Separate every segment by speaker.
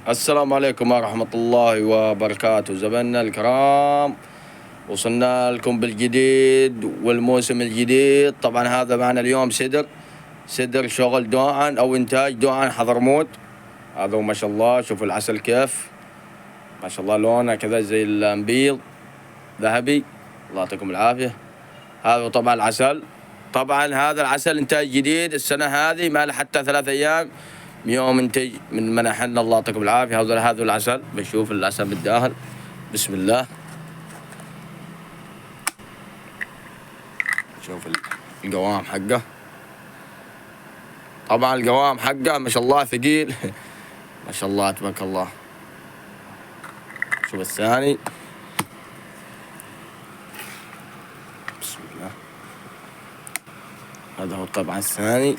Speaker 1: السلام عليكم ورحمة الله وبركاته. زملائنا الكرام، وصلنا لكم بالجديد والموسم الجديد. طبعا هذا معنا اليوم سدر شغل دوعن أو إنتاج دوعن حضرموت. هذا ما شاء الله، شوفوا العسل كيف ما شاء الله، لونه كذا زي النبيض ذهبي، الله يعطيكم العافية. هذا طبعا العسل، طبعا هذا العسل إنتاج جديد السنة هذه، ما له حتى 3 أيام يوم انتج من منحنا، الله يعطيكم العافية. هذا العسل، بشوف العسل بالداخل. بسم الله، شوف القوام حقه. طبعا القوام حقه ما شاء الله ثقيل ما شاء الله تبارك الله. شوف الثاني، بسم الله. هذا هو طبعا الثاني.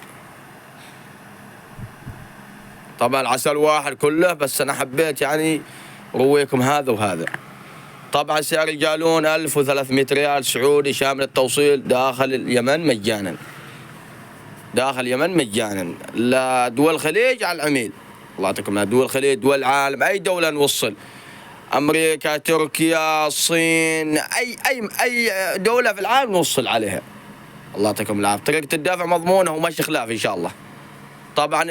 Speaker 1: طبعا العسل واحد كله، بس انا حبيت يعني رويكم هذا وهذا. طبعا سعر الجالون 1300 ريال سعودي شامل التوصيل داخل اليمن مجانا، داخل اليمن مجانا. لدول الخليج على العميل، الله يعطيكم. دول الخليج، دول العالم، اي دولة نوصل، امريكا، تركيا، الصين، اي دولة في العالم نوصل عليها، الله يعطيكم العافية. طريقة الدفع مضمونة وماشي خلاف ان شاء الله. طبعا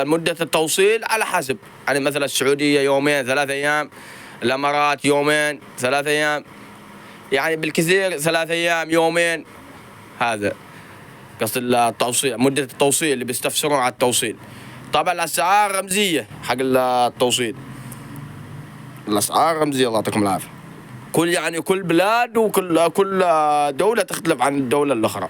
Speaker 1: مدة التوصيل على حسب، يعني مثلا السعودية يومين 3 أيام، الامارات يومين 3 أيام، يعني بالكثير 3 أيام يومين. هذا قصد التوصيل، مدة التوصيل اللي بيستفسرون على التوصيل. طبعا الاسعار رمزية حق التوصيل، الاسعار رمزية، الله يعطيكم العافية. كل بلاد وكل دولة تختلف عن الدولة الأخرى،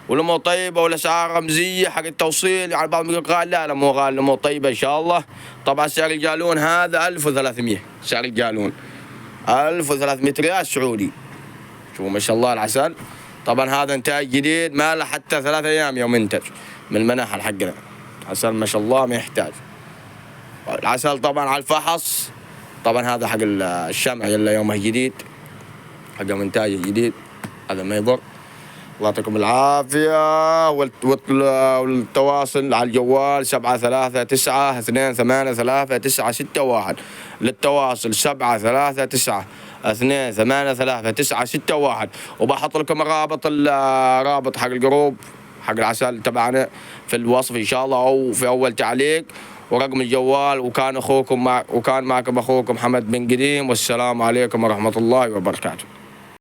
Speaker 1: والأمور طيبة والأسعار رمزية حق التوصيل. يعني بعضهم يقول غالي، لا مو غالي، الأمور طيبة إن شاء الله. طبعا سعر الجالون هذا 1300، سعر الجالون 1300 ريال سعودي. شوفوا ما شاء الله العسل. طبعا هذا إنتاج جديد، ما له حتى 3 أيام يوم ينتج من المناحل حقنا. عسل ما شاء الله ما يحتاج. العسل طبعا على الفحص. طبعا هذا حق الشمع يلا يومه جديد، حق إنتاجه جديد، هذا ما يضر. الله يعطيكم العافية. والتواصل على الجوال 739-283-961. للتواصل 739-283-961. وبحط لكم رابط حق الجروب حق العسل تبعنا في الوصف إن شاء الله، أو في أول تعليق، ورقم الجوال. وكان معكم أخوكم محمد بن قديم، والسلام عليكم ورحمة الله وبركاته.